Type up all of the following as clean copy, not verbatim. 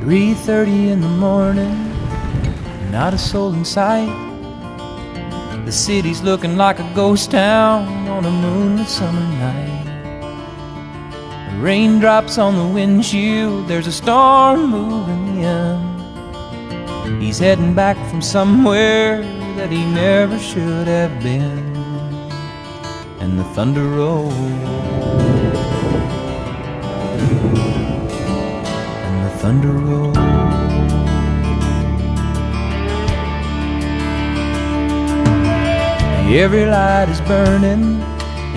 3:30 in the morning, not a soul in sight. The city's looking like a ghost town on a moonlit summer night. Raindrops on the windshield, there's a storm moving in. He's heading back from somewhere that he never should have been. And the thunder rolls, and the thunder rolls. Every light is burning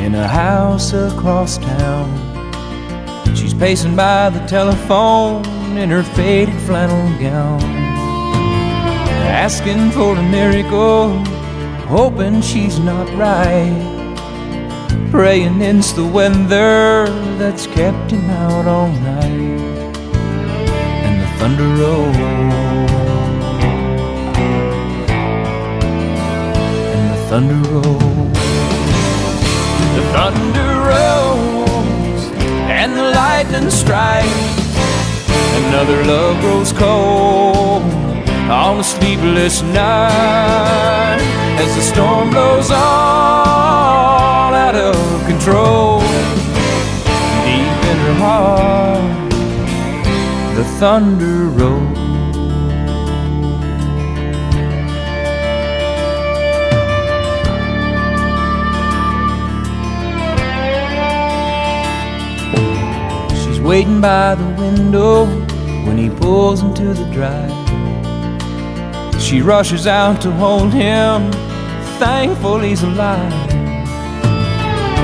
in a house across town. She's pacing by the telephone in her faded flannel gown, asking for a miracle, hoping she's not right, praying it's the weather that's kept him out all night. And the thunder rolls, and the thunder rolls. The thunder rolls, and the lightning strikes. Another love grows cold on a sleepless night, as the storm blows on out of control. Deep in her heart, the thunder rolls. She's waiting by the window when he pulls into the drive. She rushes out to hold him, thankful he's alive.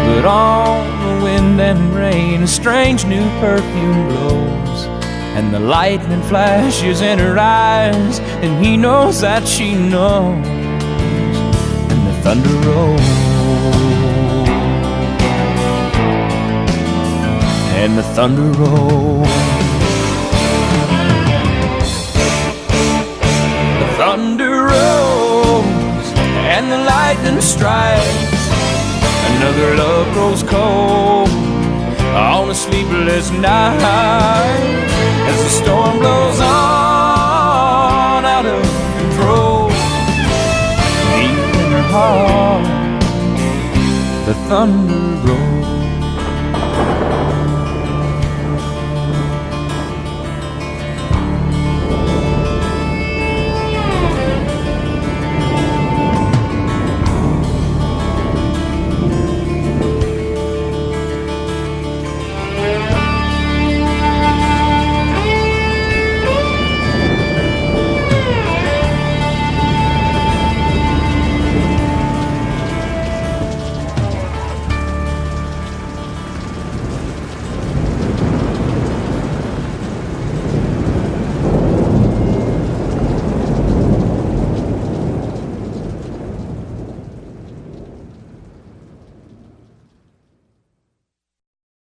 But on the wind and rain, a strange new perfume blows, and the lightning flashes in her eyes, and he knows that she knows. And the thunder rolls, and the thunder rolls. The thunder rolls, and the lightning strikes. Another love grows cold on a sleepless night, as the storm blows on out of control. Deep in her heart, the thunder rolls.